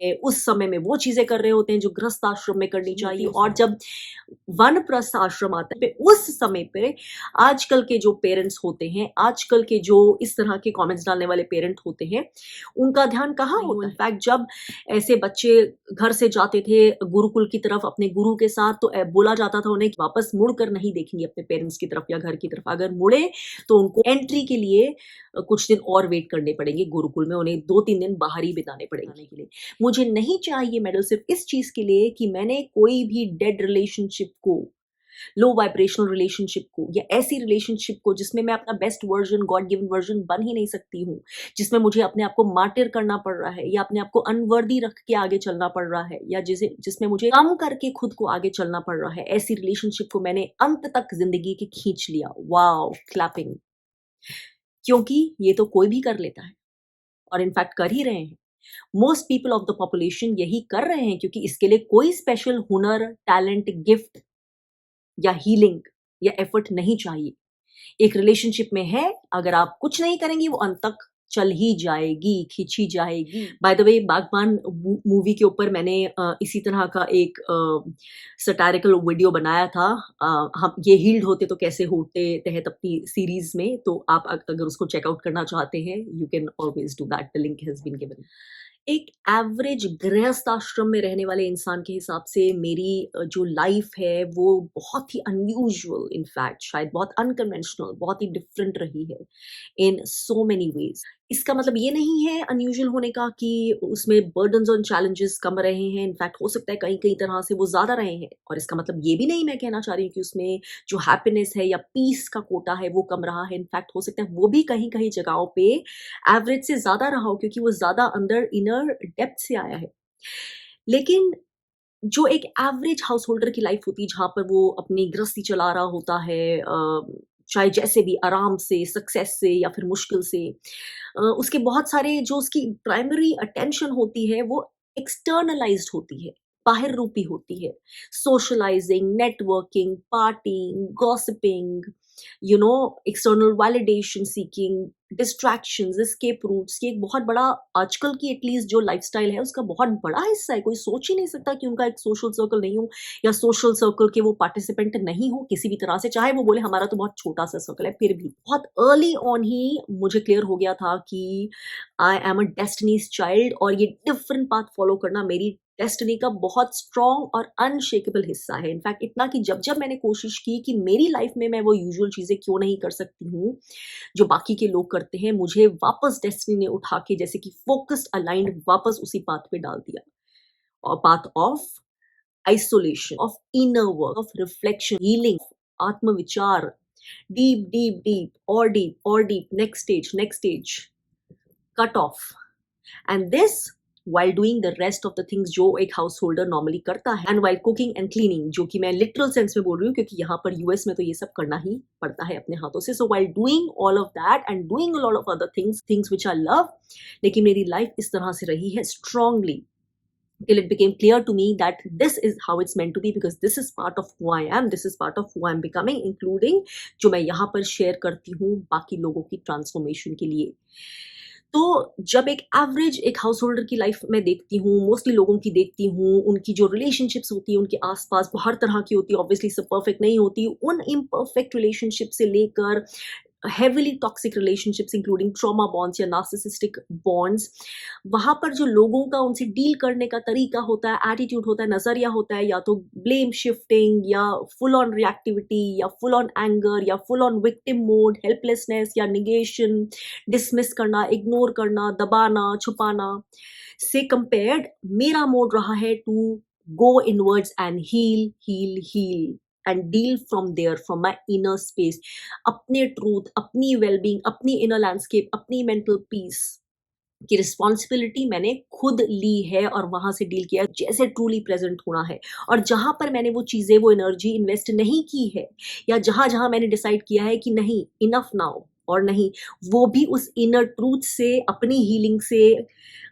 उस समय में वो चीजें कर रहे होते हैं जो गृहस्थ आश्रम में करनी चाहिए, और जब वानप्रस्थ आश्रम आता है उस समय पे आजकल के जो पेरेंट्स होते हैं, आजकल के जो इस तरह के कमेंट्स डालने वाले पेरेंट होते हैं, उनका ध्यान कहाँ होता है। इनफैक्ट जब ऐसे बच्चे घर से जाते थे गुरुकुल की तरफ अपने गुरु के साथ, तो बोला जाता था उन्हें कि वापस मुड़ कर नहीं देखेंगे अपने पेरेंट्स की तरफ या घर की तरफ। अगर मुड़े तो उनको एंट्री के लिए कुछ दिन और वेट करने पड़ेंगे गुरुकुल में, उन्हें 2-3 दिन बाहर ही बिताने पड़ेंगे के लिए। मुझे नहीं चाहिए मेडल सिर्फ इस चीज के लिए कि मैंने कोई भी डेड रिलेशनशिप को, लो वाइब्रेशनल रिलेशनशिप को, या ऐसी रिलेशनशिप को जिसमें मैं अपना best version, God given version बन ही नहीं सकती हूँ, जिसमें मुझे अपने आप को मार्टिर करना पड़ रहा है या अपने आप को अनवर्दी रख के आगे चलना पड़ रहा है, या जिसमें मुझे कम करके खुद को आगे चलना पड़ रहा है, ऐसी रिलेशनशिप को मैंने अंत तक जिंदगी के खींच लिया। Wow, clapping. क्योंकि ये तो कोई भी कर लेता है, और इनफैक्ट कर ही रहे हैं। Most people of the population यही कर रहे हैं, क्योंकि इसके लिए कोई स्पेशल हुनर, टैलेंट, गिफ्ट या हीलिंग या एफर्ट नहीं चाहिए। एक रिलेशनशिप में है, अगर आप कुछ नहीं करेंगी वो अंत तक चल ही जाएगी, खींची जाएगी। बाय द वे, बागबान मूवी के ऊपर मैंने इसी तरह का एक सटारिकल वीडियो बनाया था। हम ये हील्ड होते तो कैसे होते तहत अपनी सीरीज में, तो आप अगर उसको चेकआउट करना चाहते हैं, you can always do that, the link has been given. एक एवरेज गृहस्थ आश्रम में रहने वाले इंसान के हिसाब से मेरी जो लाइफ है वो बहुत ही अनयूजुअल, इनफैक्ट शायद बहुत अनकन्वेंशनल, बहुत ही डिफरेंट रही है इन सो मेनी वेज। इसका मतलब ये नहीं है अनयूजुअल होने का कि उसमें बर्डन्स और चैलेंजेस कम रहे हैं, इनफैक्ट हो सकता है कई कई तरह से वो ज्यादा रहे हैं। और इसका मतलब ये भी नहीं मैं कहना चाह रही हूँ कि उसमें जो हैप्पीनेस है या पीस का कोटा है वो कम रहा है। इनफैक्ट हो सकता है वो भी कहीं कहीं जगहों पे एवरेज से ज्यादा रहा हो, क्योंकि वो ज्यादा अंदर इनर डेप्थ से आया है। लेकिन जो एक एवरेज हाउस होल्डर की लाइफ होती है, जहाँ पर वो अपनी गृहस्थी चला रहा होता है, चाहे जैसे भी, आराम से, सक्सेस से या फिर मुश्किल से, उसके बहुत सारे जो उसकी प्राइमरी अटेंशन होती है वो एक्सटर्नलाइज्ड होती है, बाहिर रूपी होती है। Socialising, networking, partying, gossiping, external validation seeking, distractions, escape routes, ये एक बहुत बड़ा, आजकल की एटलीस्ट जो लाइफस्टाइल है उसका बहुत बड़ा हिस्सा है। कोई सोच ही नहीं सकता कि उनका एक सोशल सर्कल नहीं हो, या सोशल सर्कल के वो पार्टिसिपेंट नहीं हो किसी भी तरह से, चाहे वो बोले हमारा तो बहुत छोटा सा सर्कल है। फिर भी बहुत अर्ली ऑन ही मुझे क्लियर हो गया था कि I am a destiny's child, और ये डिफरेंट पाथ फॉलो करना मेरी डेस्टिनी का बहुत स्ट्रॉन्ग और अनशेकेबल हिस्सा है। इनफैक्ट इतना कि जब जब मैंने कोशिश की कि मेरी लाइफ में मैं वो यूजुअल चीजें क्यों नहीं कर सकती हूँ जो बाकी के लोग करते हैं, मुझे वापस डेस्टिनी ने उठा के जैसे कि फोकस्ड, अलाइंड, वापस उसी पाथ पे डाल दिया, और path of isolation, of inner work, of reflection, healing, आत्मविचार, डीप डीप डीप और डीप और deep, next stage, cut off, and this while doing the rest of the things जो एक हाउस होल्डर नॉर्मली करता है, and while cooking and cleaning, जो कि मैं लिटरल सेंस में बोल रही हूँ क्योंकि यहाँ पर यूएस में तो ये सब करना ही पड़ता है अपने हाथों से। so while doing all of that and doing a lot of other things which I love, लेकिन मेरी लाइफ इस तरह से रही है strongly till it became clear to me that this is how it's meant to be, because this is part of who I am, this is part of who I'm becoming, including जो मैं यहाँ पर share करती हूँ बाकी लोगों की transformation के लिए। तो जब एक एवरेज एक हाउस होल्डर की लाइफ में देखती हूँ, मोस्टली लोगों की देखती हूँ, उनकी जो रिलेशनशिप्स होती है उनके आसपास हर तरह की होती है, ऑब्वियसली सब परफेक्ट नहीं होती, उन इम्परफेक्ट रिलेशनशिप से लेकर heavily toxic relationships including trauma bonds या narcissistic bonds, वहाँ पर जो लोगों का उनसे डील करने का तरीका होता है, एटीट्यूड होता है, नजरिया होता है, या तो ब्लेम शिफ्टिंग, या फुल ऑन रिएक्टिविटी, या फुल ऑन एंगर, या full on victim mode, helplessness या निगेशन, डिसमिस करना, इग्नोर करना, दबाना, छुपाना, से कंपेयर्ड मेरा मोड रहा है to go inwards and heal and deal from there, from my inner space, अपने ट्रूथ, अपनी वेलबींग, अपनी इनर लैंडस्केप, अपनी मेंटल पीस की रिस्पॉन्सिबिलिटी मैंने खुद ली है, और वहां से डील किया जैसे ट्रूली प्रेजेंट होना है। और जहां पर मैंने वो चीजें, वो एनर्जी इन्वेस्ट नहीं की है, या जहां जहां मैंने डिसाइड किया है कि नहीं, इनफ नाउ, और नहीं, वो भी उस इनर ट्रूथ से, अपनी हीलिंग से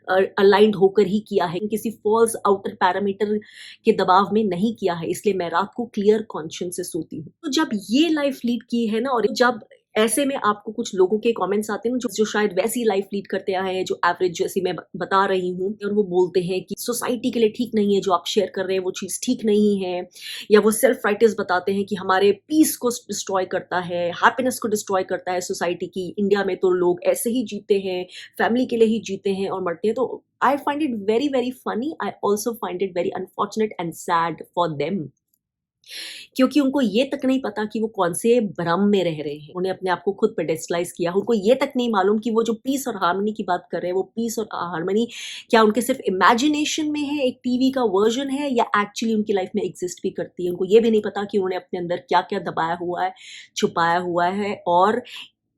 अलाइंड होकर ही किया है, किसी फॉल्स आउटर पैरामीटर के दबाव में नहीं किया है। इसलिए मैं रात को क्लियर कॉन्शियस से सोती हूँ। तो जब ये लाइफ लीड की है ना, और जब ऐसे में आपको कुछ लोगों के कमेंट्स आते हैं ना, जो शायद वैसी लाइफ लीड करते आए हैं जो एवरेज जैसी मैं बता रही हूँ, और वो बोलते हैं कि सोसाइटी के लिए ठीक नहीं है जो आप शेयर कर रहे हैं, वो चीज़ ठीक नहीं है, या वो सेल्फ राइटर्स बताते हैं कि हमारे पीस को डिस्ट्रॉय करता है, हैप्पीनेस को डिस्ट्रॉय करता है सोसाइटी की। इंडिया में तो लोग ऐसे ही जीते हैं, फैमिली के लिए ही जीते हैं और मरते हैं। तो I find it very very funny. I also find it very unfortunate and sad for them, क्योंकि उनको ये तक नहीं पता कि वो कौन से भ्रम में रह रहे हैं। उन्हें अपने आप को खुद पेडेस्टलाइज किया, उनको ये तक नहीं मालूम कि वो जो पीस और हार्मनी की बात कर रहे हैं, वो पीस और हार्मनी क्या उनके सिर्फ इमेजिनेशन में है, एक टीवी का वर्जन है, या एक्चुअली उनकी लाइफ में एग्जिस्ट भी करती है। उनको ये भी नहीं पता कि उन्होंने अपने अंदर क्या क्या दबाया हुआ है, छुपाया हुआ है, और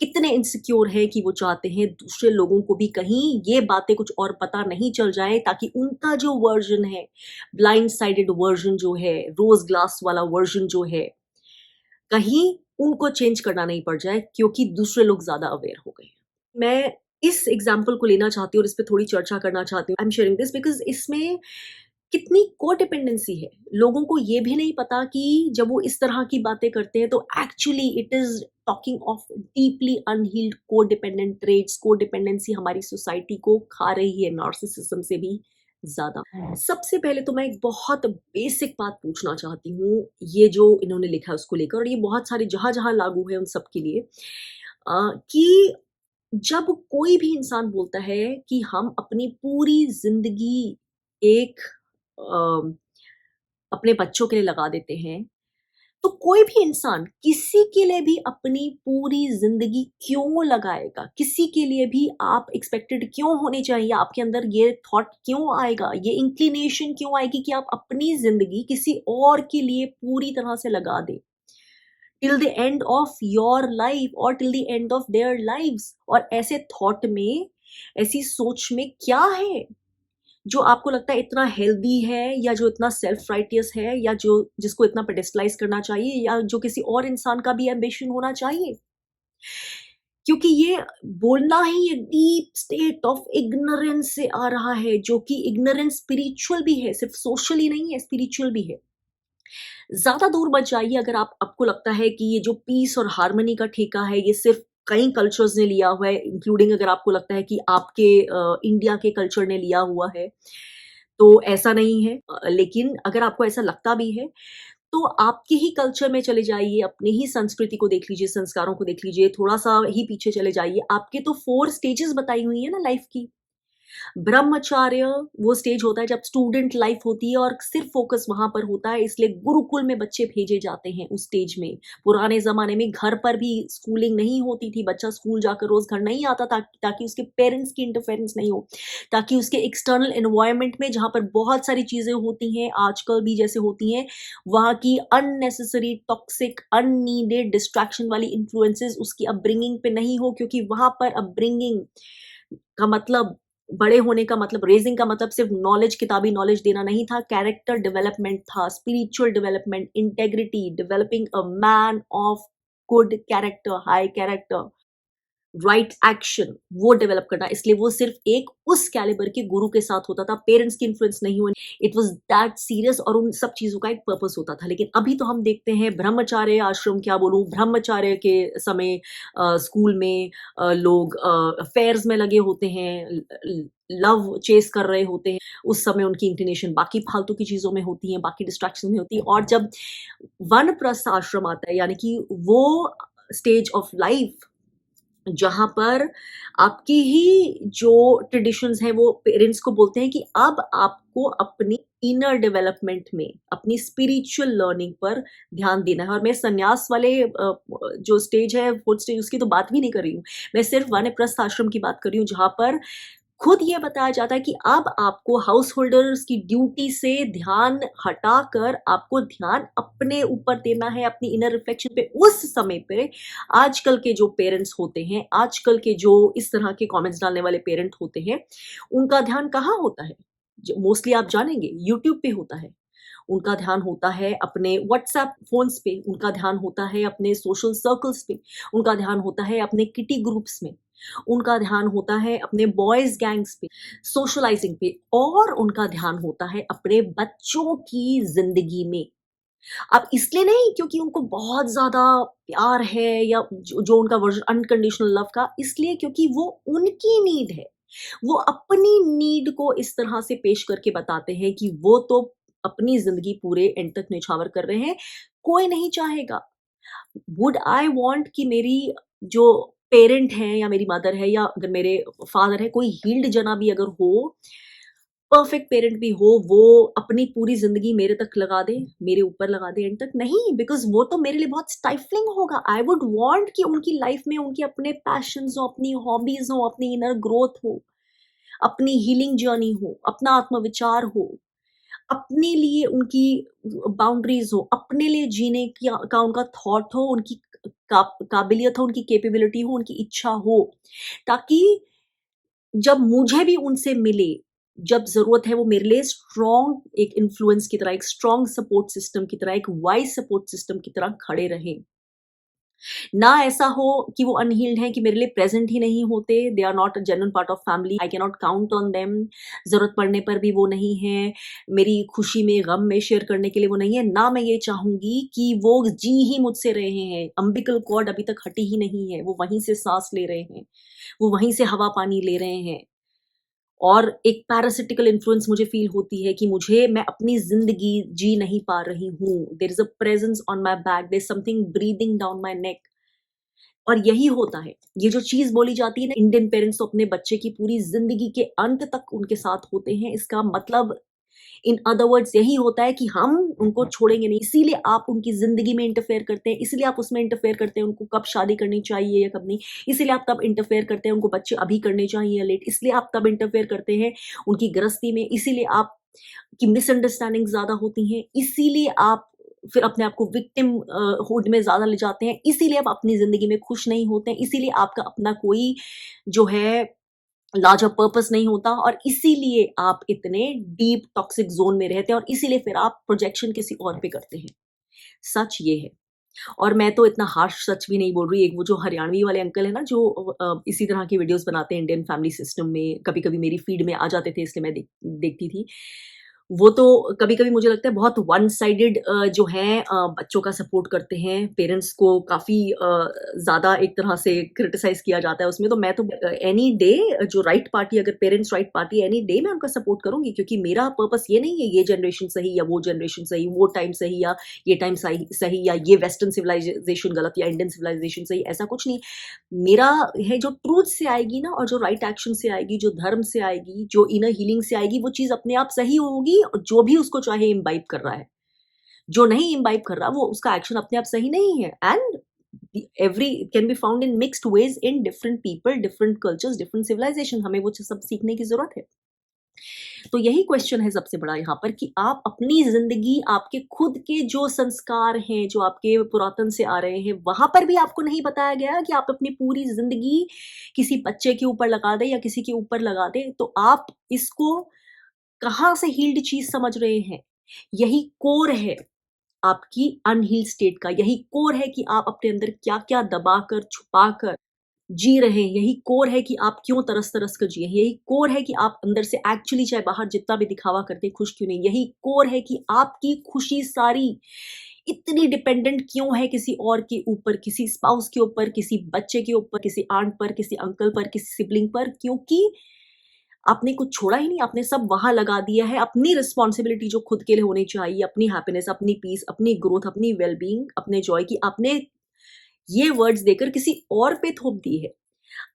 कितने इनसिक्योर है कि वो चाहते हैं दूसरे लोगों को भी कहीं ये बातें कुछ और पता नहीं चल जाए, ताकि उनका जो वर्जन है, ब्लाइंड साइडेड वर्जन जो है, रोज ग्लास वाला वर्जन जो है, कहीं उनको चेंज करना नहीं पड़ जाए, क्योंकि दूसरे लोग ज्यादा अवेयर हो गए हैं। मैं इस एग्जाम्पल को लेना चाहती हूँ और इस पे थोड़ी चर्चा करना चाहती हूँ। I am sharing this because इसमें कितनी कोडिपेंडेंसी है। लोगों को ये भी नहीं पता कि जब वो इस तरह की बातें करते हैं तो actually it is talking of deeply unhealed codependent traits. Codependency हमारी सोसाइटी को खा रही है, नार्सिसिज्म से भी ज्यादा। सबसे पहले तो मैं एक बहुत बेसिक बात पूछना चाहती हूँ, ये जो इन्होंने लिखा है उसको लेकर, और ये बहुत सारे जहां जहां लागू है उन सब के लिए, कि जब कोई भी इंसान बोलता है कि हम अपनी पूरी जिंदगी एक अपने बच्चों के लिए लगा देते हैं, तो कोई भी इंसान किसी के लिए भी अपनी पूरी जिंदगी क्यों लगाएगा? किसी के लिए भी आप एक्सपेक्टेड क्यों होने चाहिए? आपके अंदर ये थॉट क्यों आएगा, ये इंक्लिनेशन क्यों आएगी कि आप अपनी जिंदगी किसी और के लिए पूरी तरह से लगा दें, till the end of your life और till the end of their lives? और ऐसे थॉट में, ऐसी सोच में क्या है जो आपको लगता है इतना हेल्दी है, या जो इतना सेल्फ राइटियस है, या जो जिसको इतना पेडेस्टलाइज करना चाहिए, या जो किसी और इंसान का भी एम्बिशन होना चाहिए? क्योंकि ये बोलना ही एक डीप स्टेट ऑफ इग्नोरेंस से आ रहा है, जो कि इग्नोरेंस स्पिरिचुअल भी है, सिर्फ सोशली नहीं है, स्पिरिचुअल भी है। ज्यादा दूर मत जाइए अगर आपको लगता है कि ये जो पीस और हार्मनी का ठेका है ये सिर्फ कई कल्चर्स ने लिया हुआ है, इंक्लूडिंग अगर आपको लगता है कि आपके इंडिया के कल्चर ने लिया हुआ है, तो ऐसा नहीं है। लेकिन अगर आपको ऐसा लगता भी है, तो आपके ही कल्चर में चले जाइए, अपनी ही संस्कृति को देख लीजिए, संस्कारों को देख लीजिए, थोड़ा सा ही पीछे चले जाइए। आपके तो 4 स्टेजेस बताई हुई है ना लाइफ की। ब्रह्मचार्य वो स्टेज होता है जब स्टूडेंट लाइफ होती है और सिर्फ फोकस वहां पर होता है, इसलिए गुरुकुल में बच्चे भेजे जाते हैं उस स्टेज में। पुराने जमाने में घर पर भी स्कूलिंग नहीं होती थी, बच्चा स्कूल जाकर रोज घर नहीं आता ताकि उसके पेरेंट्स की इंटरफेरेंस नहीं हो, ताकि उसके एक्सटर्नल एनवायरनमेंट में जहां पर बहुत सारी चीजें होती हैं आजकल भी जैसे होती हैं, वहां की अननेसेसरी टॉक्सिक अननीडेड डिस्ट्रैक्शन वाली इन्फ्लुएंसेस उसकी अपब्रिंगिंग पे नहीं हो। क्योंकि वहां पर अपब्रिंगिंग का मतलब, बड़े होने का मतलब, रेजिंग का मतलब सिर्फ नॉलेज, किताबी नॉलेज देना नहीं था, कैरेक्टर डेवलपमेंट था, spiritual development, integrity, developing a man of good character, high character, right action, वो डेवलप करना। इसलिए वो सिर्फ एक उस कैलिबर के गुरु के साथ होता था, पेरेंट्स की इन्फ्लुएंस नहीं हुई। इट वाज दैट सीरियस, और उन सब चीजों का एक पर्पस होता था। लेकिन अभी तो हम देखते हैं ब्रह्मचार्य आश्रम, क्या बोलूं, ब्रह्मचार्य के समय स्कूल में लोग अफेयर्स में लगे होते हैं, लव चेस कर रहे होते हैं। उस समय उनकी इंक्लिनेशन बाकी फालतू की चीजों में होती है, बाकी डिस्ट्रैक्शन में होती है। और जब वानप्रस्थ आश्रम आता है, यानी कि वो स्टेज ऑफ लाइफ जहां पर आपकी ही जो ट्रेडिशंस हैं, वो पेरेंट्स को बोलते हैं कि अब आपको अपनी इनर डेवलपमेंट में, अपनी स्पिरिचुअल लर्निंग पर ध्यान देना है। और मैं संन्यास वाले जो स्टेज है, फोर्थ स्टेज, उसकी तो बात भी नहीं कर रही हूँ। मैं सिर्फ वानप्रस्थ आश्रम की बात कर रही हूँ, जहां पर खुद ये बताया जाता है कि अब आपको हाउस होल्डर्स की ड्यूटी से ध्यान हटाकर आपको ध्यान अपने ऊपर देना है, अपनी इनर रिफ्लेक्शन पे। उस समय पे आजकल के जो पेरेंट्स होते हैं, आजकल के जो इस तरह के कमेंट्स डालने वाले पेरेंट होते हैं, उनका ध्यान कहाँ होता है? मोस्टली आप जानेंगे यूट्यूब पे होता है। उनका ध्यान होता है अपने व्हाट्सएप फोन्स पे, उनका ध्यान होता है अपने सोशल सर्कल्स पे, उनका ध्यान होता है अपने किटी ग्रुप्स में, उनका ध्यान होता है अपने बॉयज गैंग्स पे, सोशलाइजिंग पे, और उनका ध्यान होता है अपने बच्चों की जिंदगी में। अब इसलिए नहीं क्योंकि उनको बहुत ज़्यादा प्यार है या जो उनका वर्ज़न अनकंडीशनल लव का, इसलिए क्योंकि वो उनकी नीड है। वो अपनी नीड को इस तरह से पेश करके बताते हैं कि वो तो अपनी ज़िंदगी पूरे एंड तक न्यौछावर कर रहे हैं, कोई नहीं चाहेगा। वुड आई वांट कि मेरी जो पेरेंट हैं या मेरी मदर है या अगर मेरे फादर है, कोई हील्ड जना भी अगर हो, परफेक्ट पेरेंट भी हो, वो अपनी पूरी ज़िंदगी मेरे तक लगा दे, मेरे ऊपर लगा दे एंड तक? नहीं, बिकॉज़ वो तो मेरे लिए बहुत स्टाइफलिंग होगा। आई वुड वांट कि उनकी लाइफ़ में उनके अपने पैशन्स हों, अपनी हॉबीज़ हों, अपनी इनर ग्रोथ हो, अपनी हीलिंग जर्नी हो, अपना आत्मविचार हो, अपने लिए उनकी बाउंड्रीज़ हो, अपने लिए जीने का उनका थॉट हो, उनकी काबिलियत हो, उनकी कैपेबिलिटी हो, उनकी इच्छा हो, ताकि जब मुझे भी उनसे मिले, जब ज़रूरत है वो मेरे लिए स्ट्रॉन्ग एक इन्फ्लुएंस की तरह, एक स्ट्रॉन्ग सपोर्ट सिस्टम की तरह, एक वाइज़ सपोर्ट सिस्टम की तरह खड़े रहें। ना ऐसा हो कि वो अनहील्ड हैं कि मेरे लिए प्रेज़ेंट ही नहीं होते, they are not a genuine part of family, I can not count on them, ज़रूरत पड़ने पर भी वो नहीं हैं, मेरी खुशी में, गम में शेयर करने के लिए वो नहीं है। ना मैं ये चाहूँगी कि वो जी ही मुझसे रहे हैं, अम्बिकल कॉर्ड अभी तक हटी ही नहीं है, वो वहीं से साँस ले रहे हैं, वो वहीं से हवा-पानी ले रहे हैं। और एक पैरासिटिकल इन्फ्लुएंस मुझे फ़ील होती है कि मुझे मैं अपनी ज़िंदगी जी नहीं पा रही हूँ। There is a presence on my back, there is something breathing down my neck. और यही होता है। ये जो चीज़ बोली जाती है ना, इंडियन पेरेंट्स तो अपने बच्चे की पूरी ज़िंदगी के अंत तक उनके साथ होते हैं। इसका मतलब इन अदर वर्ड्स यही होता है कि हम उनको छोड़ेंगे नहीं, इसीलिए आप उनकी ज़िंदगी में इंटरफेयर करते हैं, इसीलिए आप उसमें इंटरफेयर करते हैं, उनको कब शादी करनी चाहिए या कब नहीं, इसीलिए आप तब इंटरफेयर करते हैं, उनको बच्चे अभी करने चाहिए या लेट, इसलिए आप तब इंटरफेयर करते हैं उनकी गृहस्थी में, इसीलिए आप की मिसअंडरस्टैंडिंग ज़्यादा होती हैं, इसीलिए आप फिर अपने आप को विक्टिम हुड में ज़्यादा ले जाते हैं, इसीलिए आप अपनी ज़िंदगी में खुश नहीं होते हैं, इसीलिए आपका अपना कोई जो है लार्जर पर्पस नहीं होता और इसीलिए आप इतने डीप टॉक्सिक ज़ोन में रहते हैं और इसीलिए फिर आप प्रोजेक्शन किसी और पे करते हैं। सच ये है। और मैं तो इतना हार्श सच भी नहीं बोल रही, एक वो जो हरियाणवी वाले अंकल हैं ना जो इसी तरह की वीडियोज़ बनाते हैं इंडियन फैमिली सिस्टम में, कभी-कभी मेरी फीड में आ जाते थे इसलिए मैं देखती थी। वो तो कभी-कभी मुझे लगता है बहुत वन साइडेड जो हैं बच्चों का सपोर्ट करते हैं, पेरेंट्स को काफ़ी ज़्यादा एक तरह से क्रिटिसाइज़ किया जाता है उसमें, तो मैं तो एनी डे जो राइट पार्टी अगर parents right party any day मैं उनका सपोर्ट करूँगी क्योंकि मेरा पर्पस ये नहीं है ये जनरेशन सही या वो जनरेशन सही, वो टाइम सही या ये टाइम सही सही या ये वेस्टर्न सिविलाइज़ेशन गलत या इंडियन सिविलाइज़ेशन सही, ऐसा कुछ नहीं। मेरा है जो ट्रूथ से आएगी ना और जो राइट एक्शन से आएगी, जो धर्म से आएगी, जो इनर हीलिंग से आएगी, वो चीज़ अपने आप सही होगी और जो भी उसको चाहे इम्बाइब कर रहा है। जो नहीं इम्बाइब कर रहा, वो उसका एक्शन अपने आप सही नहीं है and every can be found in mixed ways in different people, different cultures, different civilisation, हमें वो सब सीखने की ज़रूरत है। तो यही क्वेश्चन है सबसे बड़ा यहाँ पर कि आप अपनी ज़िंदगी, आपके खुद के जो संस्कार हैं, जो आपके पुरातन से आ रहे हैं, वहाँ पर भी आपको नहीं बताया गया कि आप अपनी पूरी ज़िंदगी किसी बच्चे के ऊपर लगा दें या किसी के ऊपर लगा दें, तो आप इसको कहाँ से हील्ड चीज़ समझ रहे हैं? यही कोर है आपकी अनहील्ड स्टेट का, यही कोर है कि आप अपने अंदर क्या-क्या दबाकर, छुपाकर जी रहे हैं, यही कोर है कि आप क्यों तरस-तरस कर जिए हैं, यही कोर है कि आप अंदर से एक्चुअली चाहे बाहर जितना भी दिखावा करते हैं, खुश क्यों नहीं? यही कोर है कि आपकी खुशी सारी इतनी डिपेंडेंट क्यों है किसी और के ऊपर, किसी स्पाउस के ऊपर, किसी बच्चे के ऊपर, किसी आंट पर, किसी अंकल पर, किसी सिबलिंग पर, क्योंकि आपने कुछ छोड़ा ही नहीं, आपने सब वहाँ लगा दिया है, अपनी रिस्पॉन्सिबिलिटी जो खुद के लिए होनी चाहिए, अपनी हैप्पीनेस, अपनी पीस, अपनी ग्रोथ, अपनी वेल-बीइंग, अपने जॉय की आपने ये वर्ड्स देकर किसी और पे थोप दी है।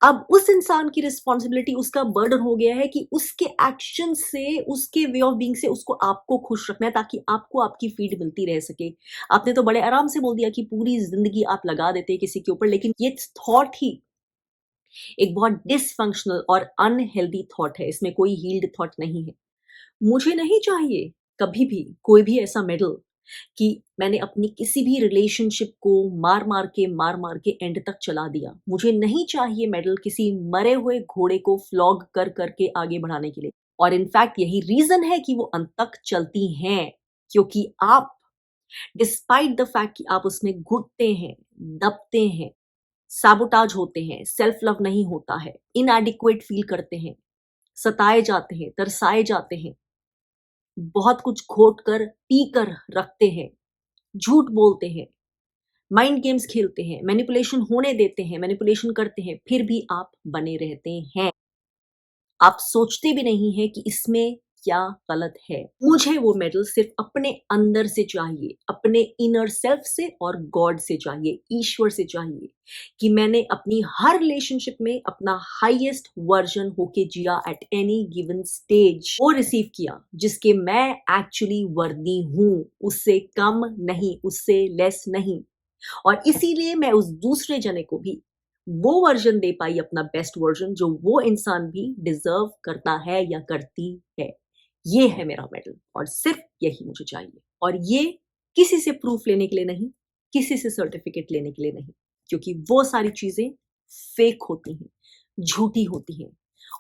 अब उस इंसान की रिस्पॉन्सिबिलिटी, उसका बर्डन हो गया है कि उसके एक्शन से, उसके वे ऑफ बीइंग से उसको आपको खुश रखना है ताकि आपको आपकी फीड मिलती रह सके। आपने तो बड़े आराम से बोल दिया कि पूरी ज़िंदगी आप लगा देते हैं किसी के ऊपर, लेकिन ये थॉट ही एक बहुत डिसफंक्शनल और अनहेल्दी थॉट है, इसमें कोई हील्ड थॉट नहीं है। मुझे नहीं चाहिए कभी भी कोई भी ऐसा मेडल कि मैंने अपनी किसी भी रिलेशनशिप को मार-मार के एंड तक चला दिया। मुझे नहीं चाहिए मेडल किसी मरे हुए घोड़े को फ्लॉग कर के आगे बढ़ाने के लिए और इनफैक्ट यही रीज़न है कि वो अंत तक चलती हैं, क्योंकि आप डिस्पाइट द फैक्ट कि आप उसमें घुटते हैं, दबते हैं, सैबोटाज होते हैं, सेल्फ लव नहीं होता है, इनएडिक्वेट फील करते हैं, सताए जाते हैं, तरसाए जाते हैं, बहुत कुछ घोट कर, पी कर रखते हैं, झूठ बोलते हैं, माइंड गेम्स खेलते हैं, मैनिपुलेशन होने देते हैं, मैनिपुलेशन करते हैं, फिर भी आप बने रहते हैं। आप सोचते भी नहीं हैं कि इसमें क्या गलत है। मुझे वो मेडल सिर्फ अपने अंदर से चाहिए, अपने इनर सेल्फ से और गॉड से चाहिए, ईश्वर से चाहिए, कि मैंने अपनी हर रिलेशनशिप में अपना हाईएस्ट वर्जन होके जिया एट एनी गिवन स्टेज, वो रिसीव किया जिसके मैं एक्चुअली वर्दी हूं, उससे कम नहीं, उससे लेस नहीं। और इसीलिए मैं उस दूसरे जने को भी वो वर्जन दे पाई, अपना बेस्ट वर्जन, जो वो इंसान भी डिजर्व करता है या करती है। ये है मेरा मेडल और सिर्फ यही मुझे चाहिए। और ये किसी से प्रूफ लेने के लिए नहीं, किसी से सर्टिफिकेट लेने के लिए नहीं, क्योंकि वो सारी चीजें फेक होती हैं, झूठी होती हैं।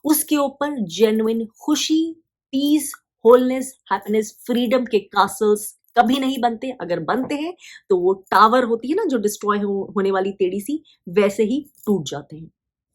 उसके ऊपर जेन्युइन खुशी, पीस, होलनेस, हैप्पीनेस, फ्रीडम के कासल्स कभी नहीं बनते। अगर बनते हैं तो वो टावर होती है ना जो डिस्ट्रॉय होने वाली टेढ़ी सी, वैसे ही टूट जाते हैं।